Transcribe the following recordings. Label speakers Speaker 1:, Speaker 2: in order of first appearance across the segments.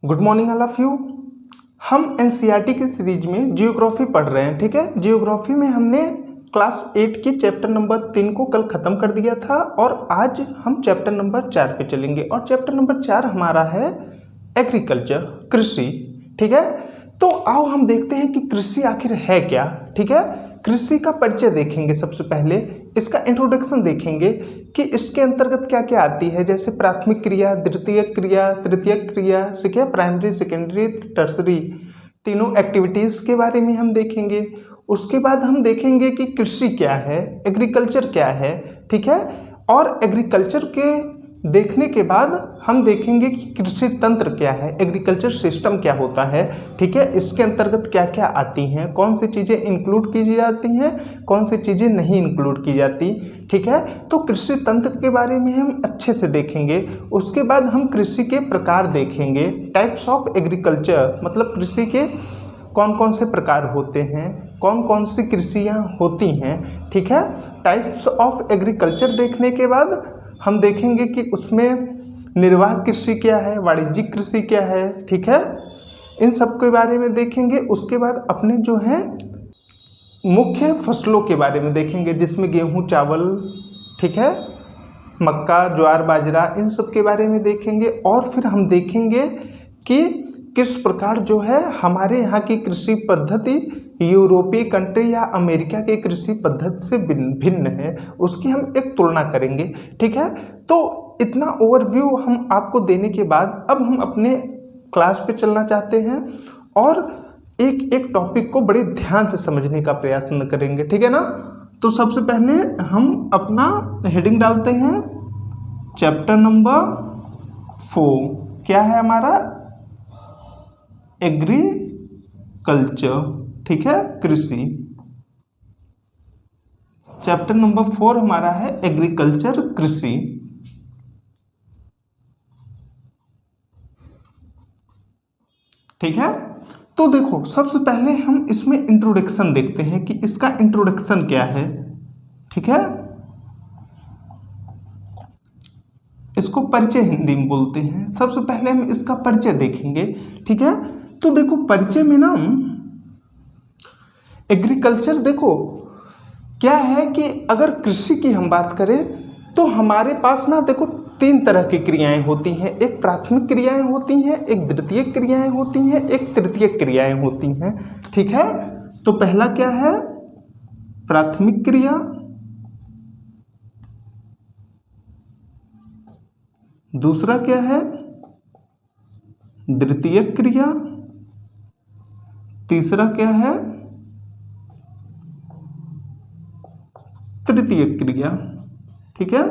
Speaker 1: Good morning all of you. हम NCERT की series में जियोग्राफी पढ़ रहे हैं। ठीक है, जियोग्राफी में हमने क्लास 8 की चैप्टर नंबर 3 को कल ख़त्म कर दिया था और आज हम चैप्टर नंबर 4 पे चलेंगे और चैप्टर नंबर 4 हमारा है एग्रीकल्चर, कृषि। ठीक है, तो आओ हम देखते हैं कि कृषि आखिर है क्या। ठीक है, कृषि का परिचय देखेंगे। सबसे पहले इसका इंट्रोडक्शन देखेंगे कि इसके अंतर्गत क्या क्या आती है, जैसे प्राथमिक क्रिया, द्वितीयक क्रिया, तृतीयक क्रिया, ठीक है, प्राइमरी, सेकेंडरी, टर्सरी, तीनों एक्टिविटीज़ के बारे में हम देखेंगे। उसके बाद हम देखेंगे कि कृषि क्या है, एग्रीकल्चर क्या है। ठीक है, और एग्रीकल्चर के देखने के बाद हम देखेंगे कि कृषि तंत्र क्या है, एग्रीकल्चर सिस्टम क्या होता है। ठीक है, इसके अंतर्गत क्या क्या आती हैं, कौन सी चीज़ें इंक्लूड की जाती हैं, कौन सी चीज़ें नहीं इंक्लूड की जाती। ठीक है, तो कृषि तंत्र के बारे में हम अच्छे से देखेंगे। उसके बाद हम कृषि के प्रकार देखेंगे, टाइप्स ऑफ एग्रीकल्चर, मतलब कृषि के कौन कौन से प्रकार होते हैं, कौन कौन सी कृषियाँ होती हैं। ठीक है, टाइप्स ऑफ एग्रीकल्चर देखने के बाद हम देखेंगे कि उसमें निर्वाह कृषि क्या है, वाणिज्यिक कृषि क्या है। ठीक है, इन सब के बारे में देखेंगे। उसके बाद अपने जो हैं मुख्य फसलों के बारे में देखेंगे, जिसमें गेहूं, चावल, ठीक है, मक्का, ज्वार, बाजरा, इन सब के बारे में देखेंगे। और फिर हम देखेंगे कि किस प्रकार जो है हमारे यहाँ की कृषि पद्धति यूरोपीय कंट्री या अमेरिका के कृषि पद्धति से भिन्न है, उसकी हम एक तुलना करेंगे। ठीक है, तो इतना ओवरव्यू हम आपको देने के बाद अब हम अपने क्लास पे चलना चाहते हैं और एक एक टॉपिक को बड़े ध्यान से समझने का प्रयास करेंगे। ठीक है ना, तो सबसे पहले हम अपना हेडिंग डालते हैं, चैप्टर नंबर 4 क्या है हमारा, एग्रीकल्चर। ठीक है, कृषि। चैप्टर नंबर 4 हमारा है एग्रीकल्चर, कृषि। ठीक है, तो देखो सबसे पहले हम इसमें इंट्रोडक्शन देखते हैं कि इसका इंट्रोडक्शन क्या है। ठीक है, इसको परिचय हिंदी में बोलते हैं। सबसे पहले हम इसका परिचय देखेंगे। ठीक है, तो देखो परिचय में ना एग्रीकल्चर, देखो क्या है कि अगर कृषि की हम बात करें तो हमारे पास ना देखो 3 तरह की क्रियाएं होती हैं। एक प्राथमिक क्रियाएं होती हैं, एक द्वितीयक क्रियाएं होती हैं, एक तृतीयक क्रियाएं होती हैं। ठीक है, तो पहला क्या है, प्राथमिक क्रिया, दूसरा क्या है, द्वितीयक क्रिया, तीसरा क्या है, तृतीयक क्रिया। ठीक है,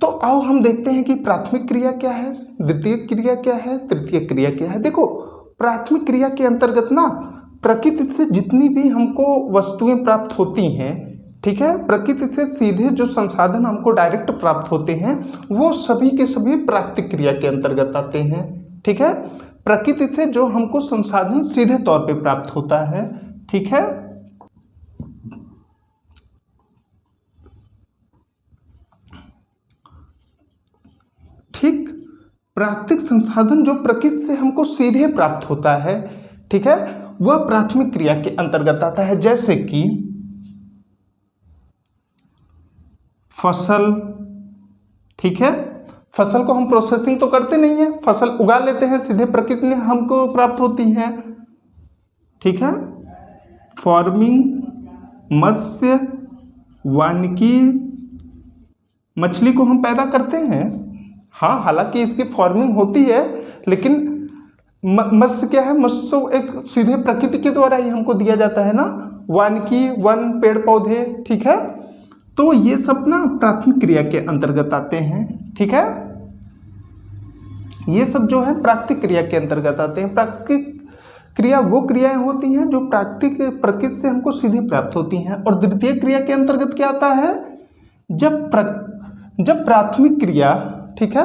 Speaker 1: तो आओ हम देखते हैं कि प्राथमिक क्रिया क्या है, द्वितीयक क्रिया क्या है, तृतीयक क्रिया क्या है। देखो प्राथमिक क्रिया के अंतर्गत ना प्रकृति से जितनी भी हमको वस्तुएं प्राप्त होती हैं, ठीक है, प्रकृति से सीधे जो संसाधन हमको डायरेक्ट प्राप्त होते हैं वो सभी के सभी प्राकृतिक क्रिया के अंतर्गत आते हैं। ठीक है, प्रकृति से जो हमको संसाधन सीधे तौर पे प्राप्त होता है। ठीक है, ठीक, प्राकृतिक संसाधन जो प्रकृति से हमको सीधे प्राप्त होता है, ठीक है, वह प्राथमिक क्रिया के अंतर्गत आता है। जैसे कि फसल। ठीक है, फसल को हम प्रोसेसिंग तो करते नहीं है, फसल उगा लेते हैं, सीधे प्रकृति में हमको प्राप्त होती है। ठीक है, फार्मिंग, मत्स्य, वानिकी, मछली को हम पैदा करते हैं। हाँ, हालांकि इसकी फार्मिंग होती है, लेकिन मत्स्य क्या है, मत्स्य तो एक सीधे प्रकृति के द्वारा ही हमको दिया जाता है ना, वानिकी, वन, पेड़ पौधे। ठीक है, तो ये सब ना प्राथमिक क्रिया के अंतर्गत आते हैं। ठीक है, ये सब जो है प्राकृतिक क्रिया के अंतर्गत आते हैं। प्राकृतिक क्रिया वो क्रियाएं होती हैं जो प्राकृतिक प्रकृति से हमको सीधे प्राप्त होती हैं। और द्वितीय क्रिया के अंतर्गत क्या आता है, जब प्राथमिक क्रिया, ठीक है,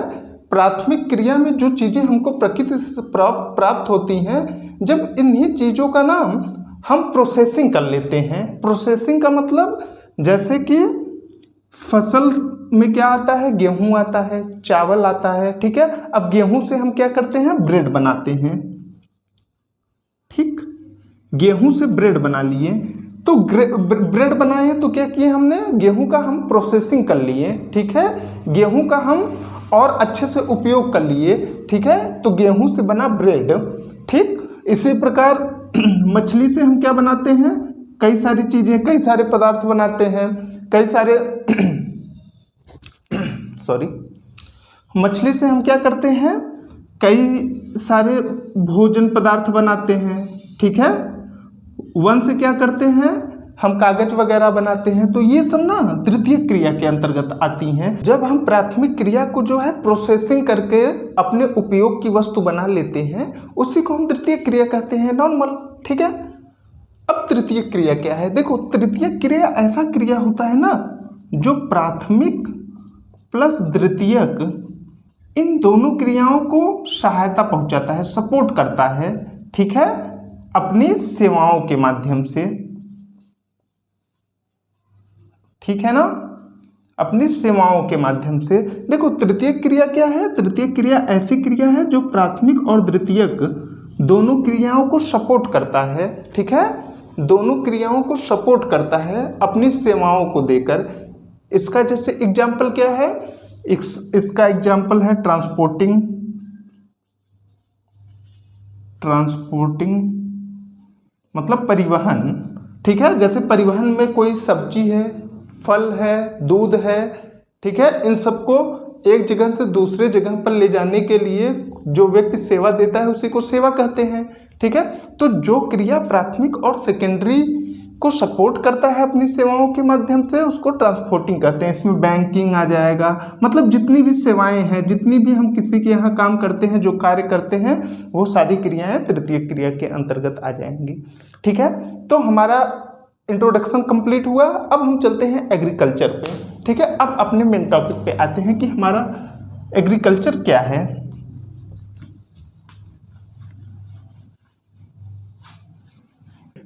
Speaker 1: प्राथमिक क्रिया में जो चीज़ें हमको प्रकृति से प्राप्त होती हैं, जब इन्हीं चीज़ों का नाम हम प्रोसेसिंग कर लेते हैं। प्रोसेसिंग का मतलब जैसे कि फसल में क्या आता है, गेहूं आता है, चावल आता है, ठीक है। अब गेहूं से हम क्या करते हैं, ब्रेड बनाते हैं, ठीक। गेहूं से ब्रेड बना लिए, तो ब्रेड बनाए तो क्या किए हमने, गेहूं का हम प्रोसेसिंग कर लिए, ठीक है। गेहूं का हम और अच्छे से उपयोग कर लिए, ठीक है। तो गेहूं से बना ब्रेड, ठीक। इसी प्रकार मछली से हम क्या बनाते हैं, कई सारी चीजें, कई सारे पदार्थ बनाते हैं, कई सारे सॉरी, मछली से हम क्या करते हैं, कई सारे भोजन पदार्थ बनाते हैं, ठीक है। वन से क्या करते हैं, हम कागज वगैरह बनाते हैं। तो ये सब ना तृतीय क्रिया के अंतर्गत आती हैं। जब हम प्राथमिक क्रिया को जो है प्रोसेसिंग करके अपने उपयोग की वस्तु बना लेते हैं, उसी को हम तृतीय क्रिया कहते हैं, नॉर्मल, ठीक है। अब तृतीय क्रिया क्या है, देखो तृतीय क्रिया ऐसा क्रिया होता है ना जो प्राथमिक प्लस द्वितीयक इन दोनों क्रियाओं को सहायता पहुंचाता है, सपोर्ट करता है, ठीक है, अपनी सेवाओं के माध्यम से, ठीक है ना, अपनी सेवाओं के माध्यम से। देखो तृतीय क्रिया क्या है, तृतीय क्रिया ऐसी क्रिया है जो प्राथमिक और द्वितीयक दोनों क्रियाओं को सपोर्ट करता है, ठीक है, दोनों क्रियाओं को सपोर्ट करता है अपनी सेवाओं को देकर। इसका जैसे एग्जाम्पल क्या है, इसका एग्जाम्पल है ट्रांसपोर्टिंग मतलब परिवहन, ठीक है। जैसे परिवहन में कोई सब्जी है, फल है, दूध है, ठीक है, इन सबको एक जगह से दूसरे जगह पर ले जाने के लिए जो व्यक्ति सेवा देता है उसी को सेवा कहते हैं, ठीक है। तो जो क्रिया प्राथमिक और सेकेंडरी को सपोर्ट करता है अपनी सेवाओं के माध्यम से, उसको ट्रांसपोर्टिंग कहते हैं। इसमें बैंकिंग आ जाएगा, मतलब जितनी भी सेवाएं हैं, जितनी भी हम किसी के यहाँ काम करते हैं, जो कार्य करते हैं, वो सारी क्रियाएं तृतीय क्रिया के अंतर्गत आ जाएंगी, ठीक है। तो हमारा इंट्रोडक्शन कंप्लीट हुआ। अब हम चलते हैं एग्रीकल्चर पे, ठीक है। अब अपने मेन टॉपिक पे आते हैं कि हमारा एग्रीकल्चर क्या है।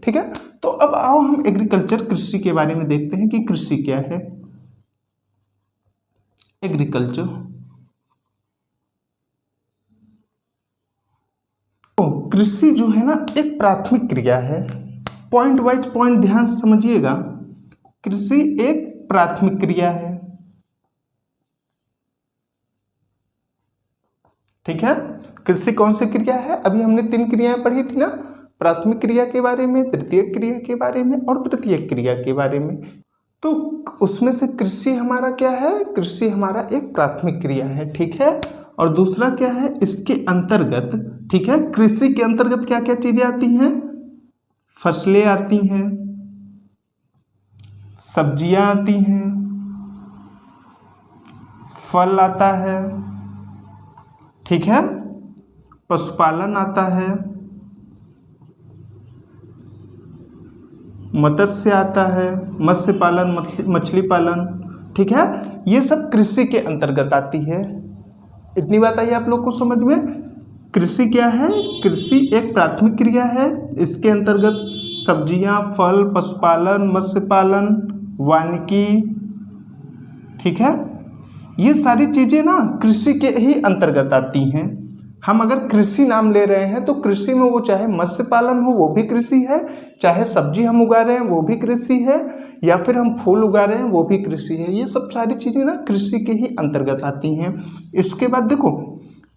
Speaker 1: ठीक है, तो अब आओ हम एग्रीकल्चर, कृषि के बारे में देखते हैं कि कृषि क्या है। एग्रीकल्चर, तो कृषि जो है ना एक प्राथमिक क्रिया है। पॉइंट वाइज पॉइंट ध्यान से समझिएगा। कृषि एक प्राथमिक क्रिया है, ठीक है। कृषि कौन सी क्रिया है, अभी हमने 3 क्रियाएं पढ़ी थी ना, प्राथमिक क्रिया के बारे में, तृतीय क्रिया के बारे में और तृतीय क्रिया के बारे में। तो उसमें से कृषि हमारा क्या है, कृषि हमारा एक प्राथमिक क्रिया है, ठीक है। और दूसरा क्या है, इसके अंतर्गत, ठीक है, कृषि के अंतर्गत क्या क्या चीजें आती हैं, फसलें आती हैं, सब्जियां आती हैं, फल आता है, ठीक है, पशुपालन आता है, मत्स्य आता है, मत्स्य पालन, मछली पालन, ठीक है। ये सब कृषि के अंतर्गत आती है। इतनी बात आई आप लोग को समझ में। कृषि क्या है, कृषि एक प्राथमिक क्रिया है, इसके अंतर्गत सब्जियां, फल, पशुपालन, मत्स्य पालन, वानिकी, ठीक है, ये सारी चीजें ना कृषि के ही अंतर्गत आती हैं। हम अगर कृषि नाम ले रहे हैं तो कृषि में वो चाहे मत्स्य पालन हो वो भी कृषि है, चाहे सब्जी हम उगा रहे हैं वो भी कृषि है, या फिर हम फूल उगा रहे हैं वो भी कृषि है। ये सब सारी चीजें ना कृषि के ही अंतर्गत आती हैं। इसके बाद देखो,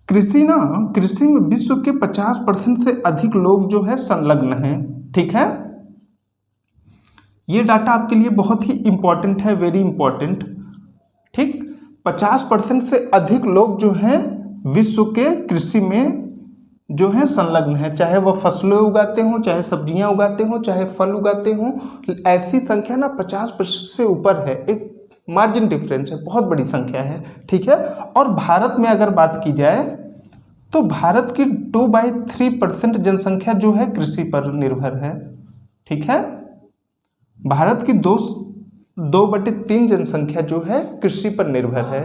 Speaker 1: कृषि में विश्व के 50% से अधिक लोग जो है संलग्न हैं, ठीक है। ये डाटा आपके लिए बहुत ही इंपॉर्टेंट है, वेरी इंपॉर्टेंट, ठीक। 50% से अधिक लोग जो हैं विश्व के कृषि में जो है संलग्न है, चाहे वह फसलें उगाते हों, चाहे सब्जियां उगाते हों, चाहे फल उगाते हों। ऐसी संख्या ना 50% से ऊपर है, एक मार्जिन डिफरेंस है, बहुत बड़ी संख्या है, ठीक है। और भारत में अगर बात की जाए तो भारत की 2/3% जनसंख्या जो है कृषि पर निर्भर है, ठीक है। भारत की 2/3 जनसंख्या जो है कृषि पर निर्भर है,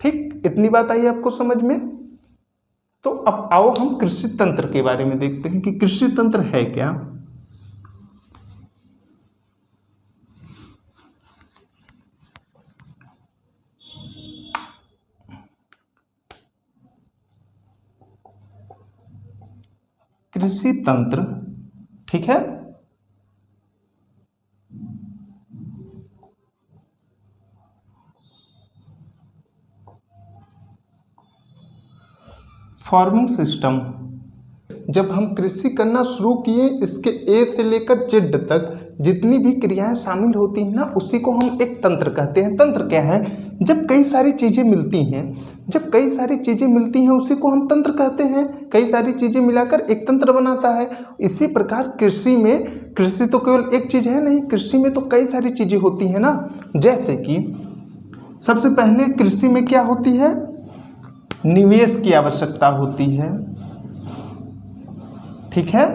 Speaker 1: ठीक। इतनी बात आई आपको समझ में। तो अब आओ हम कृषि तंत्र के बारे में देखते हैं कि कृषि तंत्र है क्या। कृषि तंत्र, ठीक है, फार्मिंग सिस्टम। जब हम कृषि करना शुरू किए, इसके ए से लेकर जेड तक जितनी भी क्रियाएं शामिल होती हैं ना, उसी को हम एक तंत्र कहते हैं। तंत्र क्या है? जब कई सारी चीज़ें मिलती हैं, जब कई सारी चीज़ें मिलती हैं उसी को हम तंत्र कहते हैं। कई सारी चीज़ें मिलाकर एक तंत्र बनाता है। इसी प्रकार कृषि में, कृषि तो केवल एक चीज़ है नहीं, कृषि में तो कई सारी चीज़ें होती हैं ना। जैसे कि सबसे पहले कृषि में क्या होती है? निवेश की आवश्यकता होती है, ठीक है।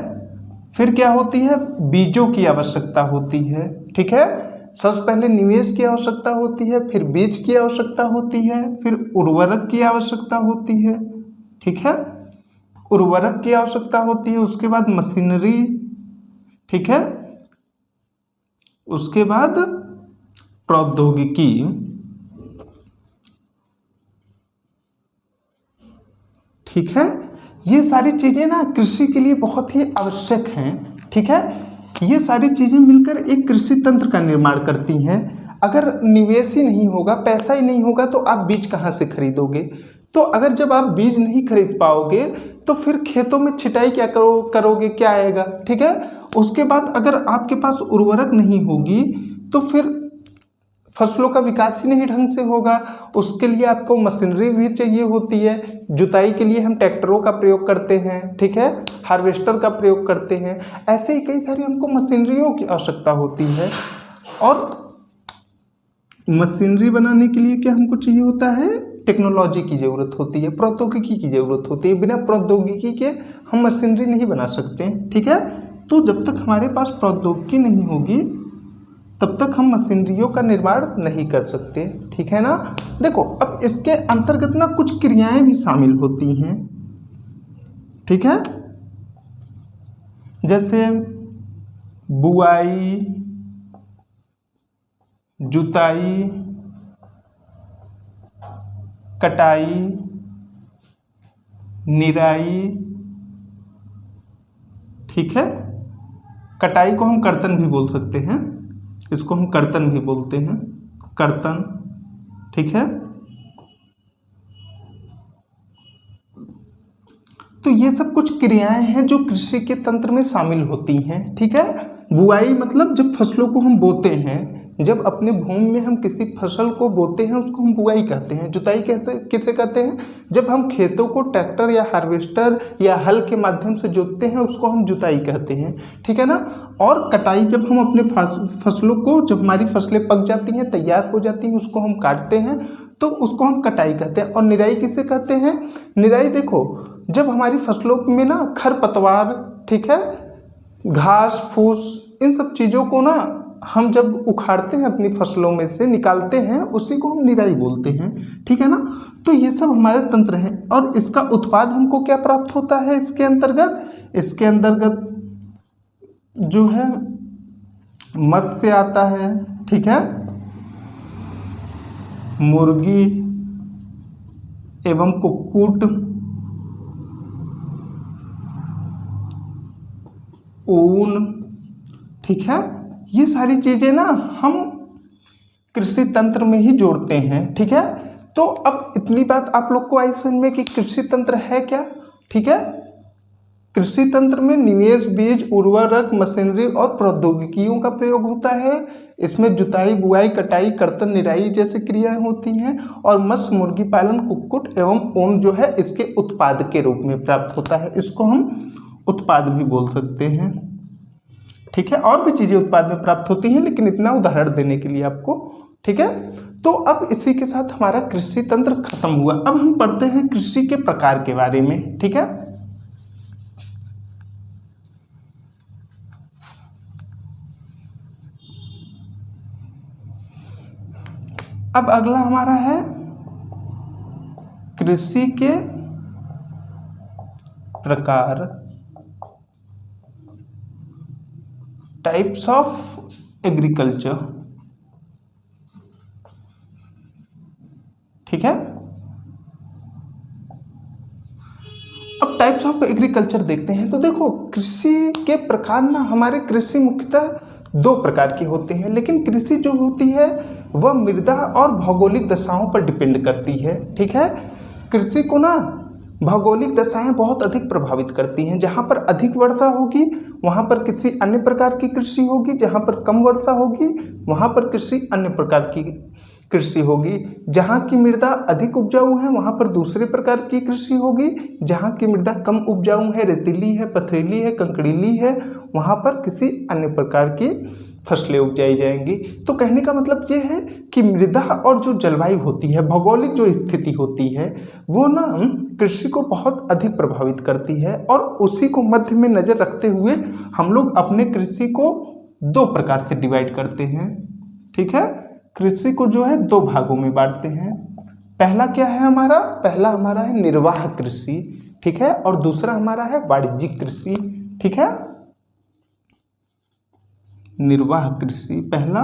Speaker 1: फिर क्या होती है? बीजों की आवश्यकता होती है, ठीक है। सबसे पहले निवेश की आवश्यकता होती है, फिर बीज की आवश्यकता होती है, फिर उर्वरक की आवश्यकता होती है, ठीक है। उर्वरक की आवश्यकता होती है, उसके बाद मशीनरी, ठीक है, उसके बाद प्रौद्योगिकी, ठीक है। ये सारी चीज़ें ना कृषि के लिए बहुत ही आवश्यक हैं, ठीक है। ये सारी चीज़ें मिलकर एक कृषि तंत्र का निर्माण करती हैं। अगर निवेश ही नहीं होगा, पैसा ही नहीं होगा, तो आप बीज कहाँ से खरीदोगे? तो अगर जब आप बीज नहीं खरीद पाओगे तो फिर खेतों में छिटाई क्या करोगे, क्या आएगा, ठीक है। उसके बाद अगर आपके पास उर्वरक नहीं होगी तो फिर फसलों का विकास ही नहीं ढंग से होगा। उसके लिए आपको मशीनरी भी चाहिए होती है। जुताई के लिए हम ट्रैक्टरों का प्रयोग करते हैं, ठीक है, हार्वेस्टर का प्रयोग करते हैं। ऐसे ही कई सारी हमको मशीनरियों की आवश्यकता होती है। और मशीनरी बनाने के लिए क्या हमको चाहिए होता है? टेक्नोलॉजी की ज़रूरत होती है, प्रौद्योगिकी की ज़रूरत होती है। बिना प्रौद्योगिकी के हम मशीनरी नहीं बना सकते, ठीक है। तो जब तक हमारे पास प्रौद्योगिकी नहीं होगी तब तक हम मशीनरियों का निर्माण नहीं कर सकते, ठीक है ना। देखो, अब इसके अंतर्गत ना कुछ क्रियाएं भी शामिल होती हैं, ठीक है, जैसे बुआई, जुताई, कटाई, निराई, ठीक है। कटाई को हम कर्तन भी बोल सकते हैं, इसको हम कर्तन भी बोलते हैं, कर्तन, ठीक है। तो ये सब कुछ क्रियाएं हैं जो कृषि के तंत्र में शामिल होती हैं, ठीक है। बुआई मतलब जब फसलों को हम बोते हैं, जब अपने भूमि में हम किसी फसल को बोते हैं उसको हम बुआई कहते हैं। जुताई किसे कहते हैं? जब हम खेतों को ट्रैक्टर या हार्वेस्टर या हल के माध्यम से जोतते हैं उसको हम जुताई कहते हैं, ठीक है ना। और कटाई जब हम अपने फसलों को, जब हमारी फसलें पक जाती हैं, तैयार हो जाती हैं, उसको हम काटते हैं तो उसको हम कटाई कहते हैं। और निराई किसे कहते हैं? निराई देखो, जब हमारी फसलों में ना खरपतवार, ठीक है, घास फूस, इन सब चीज़ों को ना हम जब उखाड़ते हैं, अपनी फसलों में से निकालते हैं, उसी को हम निराई बोलते हैं, ठीक है ना। तो ये सब हमारे तंत्र हैं। और इसका उत्पाद हमको क्या प्राप्त होता है इसके अंतर्गत? इसके अंतर्गत जो है मत्स्य आता है, ठीक है, मुर्गी एवं कुक्कुट, ऊन, ठीक है। ये सारी चीज़ें ना हम कृषि तंत्र में ही जोड़ते हैं, ठीक है। तो अब इतनी बात आप लोग को आई समझ में कि कृषि तंत्र है क्या, ठीक है। कृषि तंत्र में निवेश, बीज, उर्वरक, मशीनरी और प्रौद्योगिकियों का प्रयोग होता है। इसमें जुताई, बुआई, कटाई, कर्तन, निराई जैसी क्रियाएं होती हैं। और मत्स्य, मुर्गी पालन, कुक्कुट एवं ऊन जो है इसके उत्पाद के रूप में प्राप्त होता है। इसको हम उत्पाद भी बोल सकते हैं, ठीक है। और भी चीज़ें उत्पाद में प्राप्त होती हैं, लेकिन इतना उदाहरण देने के लिए आपको, ठीक है। तो अब इसी के साथ हमारा कृषि तंत्र खत्म हुआ। अब हम पढ़ते हैं कृषि के प्रकार के बारे में, ठीक है। अब अगला हमारा है कृषि के प्रकार, टाइप्स ऑफ एग्रीकल्चर, ठीक है। अब टाइप्स ऑफ एग्रीकल्चर देखते हैं। तो देखो कृषि के प्रकार ना, हमारे कृषि मुख्यतः दो प्रकार के होते हैं, लेकिन कृषि जो होती है वह मृदा और भौगोलिक दशाओं पर डिपेंड करती है। ठीक है, कृषि को ना भौगोलिक दशाएं बहुत अधिक प्रभावित करती हैं। जहाँ पर अधिक वर्षा होगी वहाँ पर किसी अन्य प्रकार की कृषि होगी, जहाँ पर कम वर्षा होगी वहाँ पर किसी अन्य प्रकार की कृषि होगी। जहाँ की मृदा अधिक उपजाऊ है वहाँ पर दूसरे प्रकार की कृषि होगी, जहाँ की मृदा कम उपजाऊ है, रेतीली है, पथरीली है, कंकड़ीली है, वहाँ पर किसी अन्य प्रकार की फसलें उपजाई जाएंगी। तो कहने का मतलब ये है कि मृदा और जो जलवायु होती है, भौगोलिक जो स्थिति होती है, वो ना कृषि को बहुत अधिक प्रभावित करती है। और उसी को मध्य में नज़र रखते हुए हम लोग अपने कृषि को दो प्रकार से डिवाइड करते हैं। ठीक है, कृषि को जो है दो भागों में बांटते हैं। पहला क्या है हमारा? पहला हमारा है निर्वाह कृषि। ठीक है, और दूसरा हमारा है वाणिज्यिक कृषि। ठीक है, निर्वाह कृषि पहला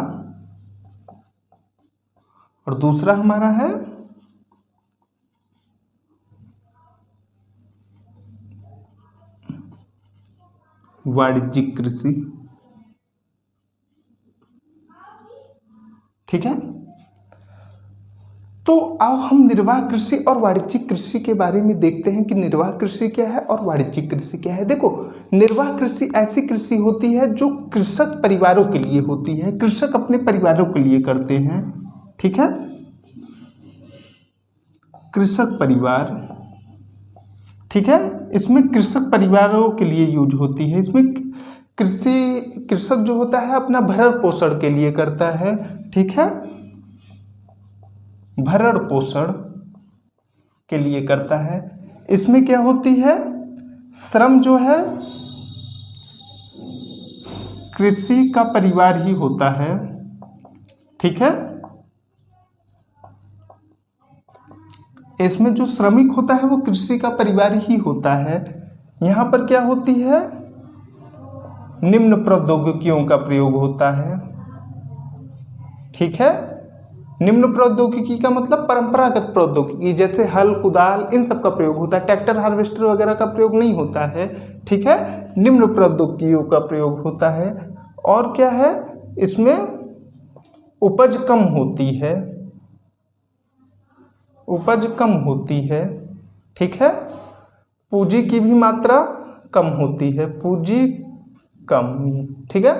Speaker 1: और दूसरा हमारा है वाणिज्यिक कृषि। ठीक है, तो आओ हम निर्वाह कृषि और वाणिज्यिक कृषि के बारे में देखते हैं कि निर्वाह कृषि क्या है और वाणिज्यिक कृषि क्या है। देखो, निर्वाह कृषि ऐसी कृषि होती है जो कृषक परिवारों के लिए होती है, कृषक अपने परिवारों के लिए करते हैं। ठीक है, कृषक परिवार। ठीक है, इसमें कृषक परिवारों के लिए यूज होती है। इसमें कृषक जो होता है अपना भरण पोषण के लिए करता है। ठीक है, भरण पोषण के लिए करता है। इसमें क्या होती है, श्रम जो है कृषि का परिवार ही होता है। ठीक है, इसमें जो श्रमिक होता है वो कृषि का परिवार ही होता है। यहाँ पर क्या होती है, निम्न प्रौद्योगिकियों का प्रयोग होता है। ठीक है, निम्न प्रौद्योगिकी का मतलब परंपरागत प्रौद्योगिकी, जैसे हल, कुदाल, इन सब का प्रयोग होता है। ट्रैक्टर, हार्वेस्टर वगैरह का प्रयोग नहीं होता है। ठीक है, निम्न प्रौद्योगिकियों का प्रयोग होता है। और क्या है, इसमें उपज कम होती है, उपज कम होती है। ठीक है, पूंजी की भी मात्रा कम होती है, पूंजी कम। ठीक है,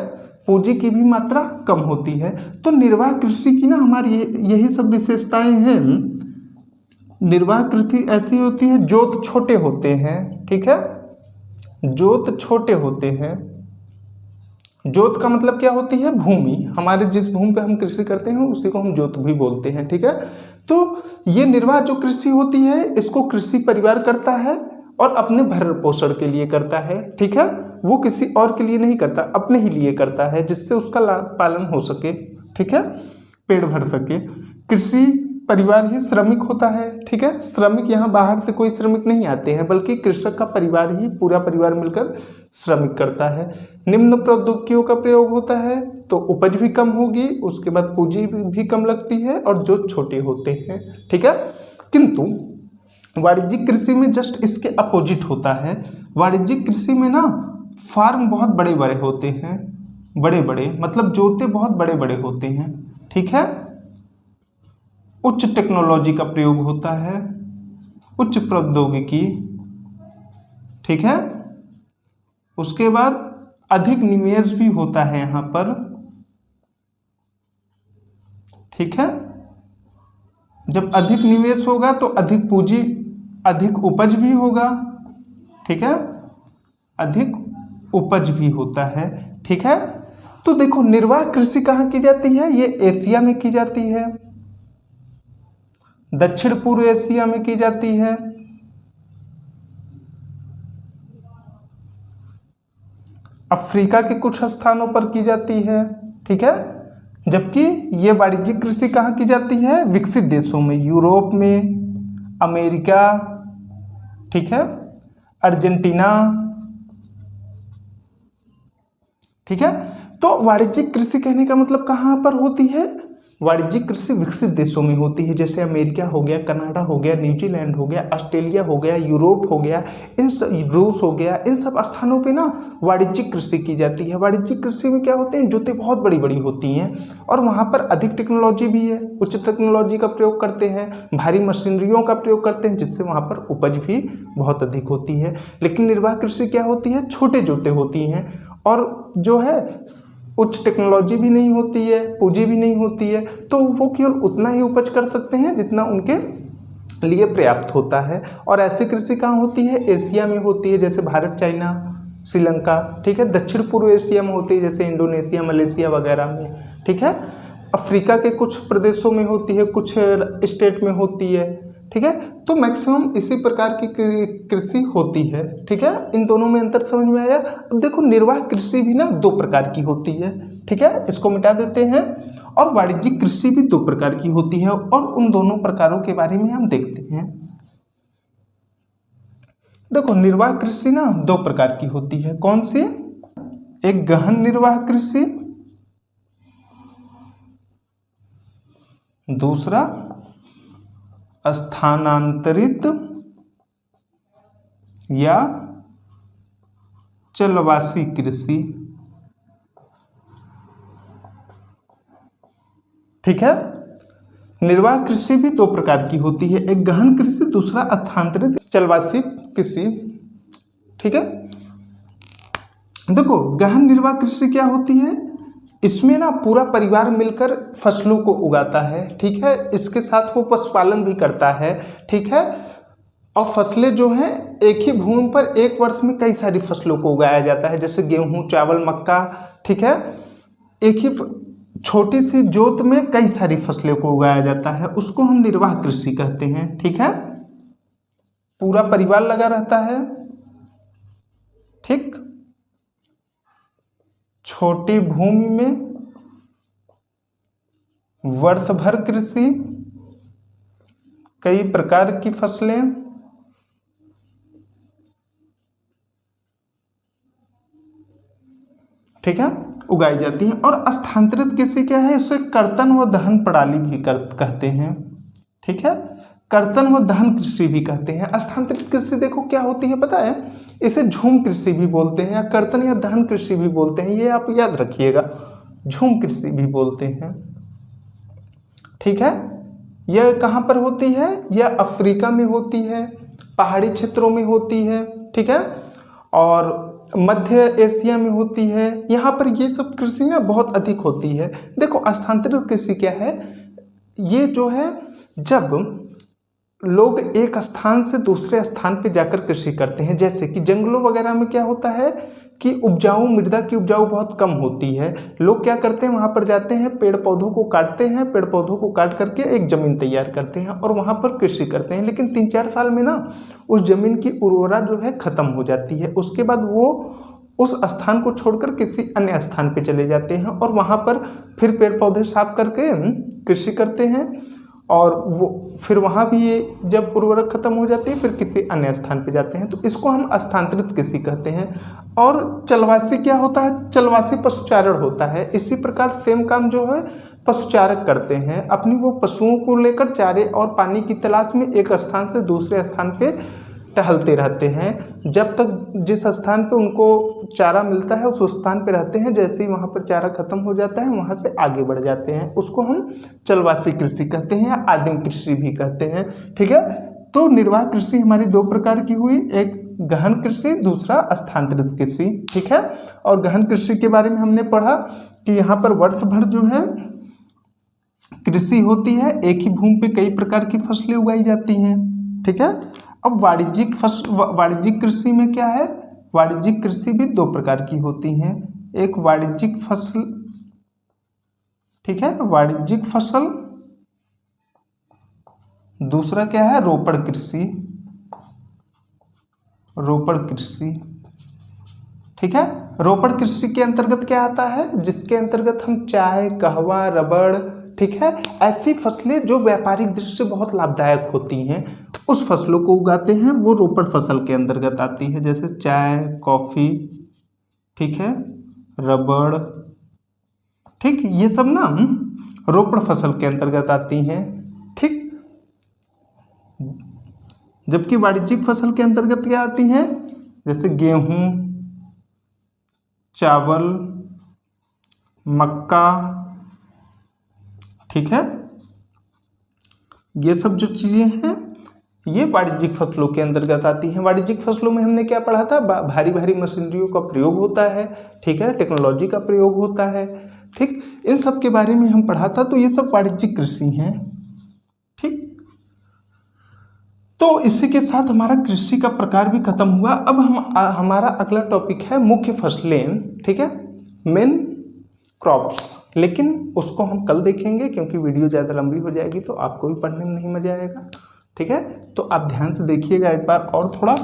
Speaker 1: पूंजी की भी मात्रा कम होती है। तो निर्वाह कृषि की ना हमारी यही सब विशेषताएं हैं। निर्वाह कृषि ऐसी होती है, जोत छोटे होते हैं। ठीक है, जोत छोटे होते हैं। जोत का मतलब क्या होती है, भूमि। हमारे जिस भूमि पे हम कृषि करते हैं उसी को हम जोत भी बोलते हैं। ठीक है, तो ये निर्वाह जो कृषि होती है इसको कृषि परिवार करता है और अपने भरण पोषण के लिए करता है। ठीक है, वो किसी और के लिए नहीं करता, अपने ही लिए करता है, जिससे उसका पालन हो सके। ठीक है, पेट भर सके। कृषि परिवार ही श्रमिक होता है। ठीक है, श्रमिक यहाँ बाहर से कोई श्रमिक नहीं आते हैं, बल्कि कृषक का परिवार ही, पूरा परिवार मिलकर श्रमिक करता है। निम्न प्रौद्योगिकियों का प्रयोग होता है तो उपज भी कम होगी, उसके बाद पूंजी भी कम लगती है और जो छोटे होते हैं। ठीक है, किंतु वाणिज्यिक कृषि में जस्ट इसके अपोजिट होता है। वाणिज्यिक कृषि में ना फार्म बहुत बड़े बड़े होते हैं, बड़े बड़े मतलब जोते बहुत बड़े बड़े होते हैं। ठीक है, उच्च टेक्नोलॉजी का प्रयोग होता है, उच्च प्रौद्योगिकी। ठीक है, उसके बाद अधिक निवेश भी होता है यहाँ पर। ठीक है, जब अधिक निवेश होगा तो अधिक पूंजी, अधिक उपज भी होगा। ठीक है, अधिक उपज भी होता है। ठीक है, तो देखो निर्वाह कृषि कहाँ की जाती है, ये एशिया में की जाती है, दक्षिण पूर्व एशिया में की जाती है, अफ्रीका के कुछ स्थानों पर की जाती है। ठीक है, जबकि ये वाणिज्यिक कृषि कहाँ की जाती है, विकसित देशों में, यूरोप में, अमेरिका, ठीक है, अर्जेंटीना। ठीक है, तो वाणिज्यिक कृषि कहने का मतलब कहाँ पर होती है, वाणिज्यिक कृषि विकसित देशों में होती है, जैसे अमेरिका हो गया, कनाडा हो गया, न्यूजीलैंड हो गया, ऑस्ट्रेलिया हो गया, यूरोप हो गया, रूस हो गया, इन सब स्थानों पे ना वाणिज्यिक कृषि की जाती है। वाणिज्यिक कृषि में क्या होते हैं, जोतें बहुत बड़ी बड़ी होती हैं और वहाँ पर अधिक टेक्नोलॉजी भी है, उच्च टेक्नोलॉजी का प्रयोग करते हैं, भारी मशीनरियों का प्रयोग करते हैं, जिससे वहाँ पर उपज भी बहुत अधिक होती है। लेकिन निर्वाह कृषि क्या होती है, छोटे जोतें होती हैं और जो है उच्च टेक्नोलॉजी भी नहीं होती है, पूंजी भी नहीं होती है, तो वो केवल उतना ही उपज कर सकते हैं जितना उनके लिए पर्याप्त होता है। और ऐसी कृषि कहाँ होती है, एशिया में होती है, जैसे भारत, चाइना, श्रीलंका, ठीक है। दक्षिण पूर्व एशिया में होती है, जैसे इंडोनेशिया, मलेशिया वगैरह में, ठीक है। अफ्रीका के कुछ प्रदेशों में होती है, कुछ स्टेट में होती है, ठीक है। तो मैक्सिमम इसी प्रकार की कृषि होती है, ठीक है। इन दोनों में अंतर समझ में आया। अब देखो निर्वाह कृषि भी ना दो प्रकार की होती है, ठीक है, इसको मिटा देते हैं। और वाणिज्यिक कृषि भी दो प्रकार की होती है और उन दोनों प्रकारों के बारे में हम देखते हैं। देखो निर्वाह कृषि ना दो प्रकार की होती है, कौन सी, एक गहन निर्वाह कृषि, दूसरा स्थानांतरित या चलवासी कृषि, ठीक है। निर्वाह कृषि भी दो प्रकार की होती है, एक गहन कृषि, दूसरा स्थानांतरित चलवासी कृषि, ठीक है। देखो गहन निर्वाह कृषि क्या होती है, इसमें ना पूरा परिवार मिलकर फसलों को उगाता है, ठीक है। इसके साथ वो पशुपालन भी करता है, ठीक है। और फसलें जो हैं एक ही भूमि पर एक वर्ष में कई सारी फसलों को उगाया जाता है, जैसे गेहूं, चावल, मक्का, ठीक है। एक ही छोटी सी जोत में कई सारी फसलों को उगाया जाता है, उसको हम निर्वाह कृषि कहते हैं, ठीक है। पूरा परिवार लगा रहता है, ठीक। छोटी भूमि में वर्ष भर कृषि, कई प्रकार की फसलें, ठीक है, उगाई जाती हैं। और स्थानांतरित कृषि क्या है, इसे कर्तन व दहन प्रणाली भी कहते हैं, ठीक है। कर्तन व दहन कृषि भी कहते हैं। स्थानांतरित कृषि देखो क्या होती है पता है, इसे झूम कृषि भी बोलते हैं या कर्तन या दहन कृषि भी बोलते हैं, ये आप याद रखिएगा, झूम कृषि भी बोलते हैं, ठीक है। यह कहाँ पर होती है, यह अफ्रीका में होती है, पहाड़ी क्षेत्रों में होती है, ठीक है, और मध्य एशिया में होती है। यहाँ पर ये सब कृषियाँ बहुत अधिक होती है। देखो स्थानांतरित कृषि क्या है, ये जो है जब लोग एक स्थान से दूसरे स्थान पे जाकर कृषि करते हैं, जैसे कि जंगलों वगैरह में क्या होता है कि उपजाऊ मृदा की उपजाऊ बहुत कम होती है, लोग क्या करते हैं वहाँ पर जाते हैं, पेड़ पौधों को काटते हैं, पेड़ पौधों को काट करके एक ज़मीन तैयार करते हैं और वहाँ पर कृषि करते हैं। लेकिन 3-4 साल में ना उस ज़मीन की उर्वरता जो है ख़त्म हो जाती है, उसके बाद वो उस स्थान को छोड़कर किसी अन्य स्थान पे चले जाते हैं और वहाँ पर फिर पेड़ पौधे साफ करके कृषि करते हैं और वो फिर वहाँ भी ये जब उर्वरक खत्म हो जाती है फिर किसी अन्य स्थान पे जाते हैं, तो इसको हम स्थानांतरित कृषि कहते हैं। और चलवासी क्या होता है, चलवासी पशुचारण होता है। इसी प्रकार सेम काम जो है पशुचारक करते हैं, अपनी वो पशुओं को लेकर चारे और पानी की तलाश में एक स्थान से दूसरे स्थान पे टहलते रहते हैं, जब तक जिस स्थान पे उनको चारा मिलता है उस स्थान पे रहते हैं, जैसे ही वहाँ पर चारा खत्म हो जाता है वहाँ से आगे बढ़ जाते हैं, उसको हम चलवासी कृषि कहते हैं या आदिम कृषि भी कहते हैं, ठीक है। तो निर्वाह कृषि हमारी दो प्रकार की हुई, एक गहन कृषि, दूसरा स्थानांतरित कृषि, ठीक है। और गहन कृषि के बारे में हमने पढ़ा कि यहाँ पर वर्ष भर जो है कृषि होती है, एक ही भूमि पे कई प्रकार की फसलें उगाई जाती हैं, ठीक है। अब वाणिज्यिक कृषि में क्या है, वाणिज्यिक कृषि भी दो प्रकार की होती हैं, एक वाणिज्यिक फसल, ठीक है, वाणिज्यिक फसल, दूसरा क्या है रोपड़ कृषि, रोपड़ कृषि, ठीक है। रोपड़ कृषि के अंतर्गत क्या आता है, जिसके अंतर्गत हम चाय, कहवा, रबड़, ठीक है, ऐसी फसलें जो व्यापारिक दृष्टि से बहुत लाभदायक होती हैं उस फसलों को उगाते हैं, वो रोपड़ फसल के अंतर्गत आती है, जैसे चाय, कॉफ़ी, ठीक है, रबड़, ठीक, ये सब ना रोपण फसल के अंतर्गत आती हैं, ठीक। जबकि वाणिज्यिक फसल के अंतर्गत क्या आती हैं, जैसे गेहूं, चावल, मक्का, ठीक है। ये सब जो चीजें हैं ये वाणिज्यिक फसलों के अंतर्गत आती हैं। वाणिज्यिक फसलों में हमने क्या पढ़ा था, भारी भारी मशीनरियों का प्रयोग होता है, ठीक है, टेक्नोलॉजी का प्रयोग होता है, ठीक, इन सब के बारे में हम पढ़ा था। तो ये सब वाणिज्यिक कृषि हैं, ठीक। तो इसी के साथ हमारा कृषि का प्रकार भी खत्म हुआ। अब हमारा अगला टॉपिक है मुख्य फसलें, ठीक है, मेन क्रॉप्स, लेकिन उसको हम कल देखेंगे क्योंकि वीडियो ज़्यादा लंबी हो जाएगी तो आपको भी पढ़ने में नहीं मजा आएगा, ठीक है। तो आप ध्यान से देखिएगा एक बार और थोड़ा।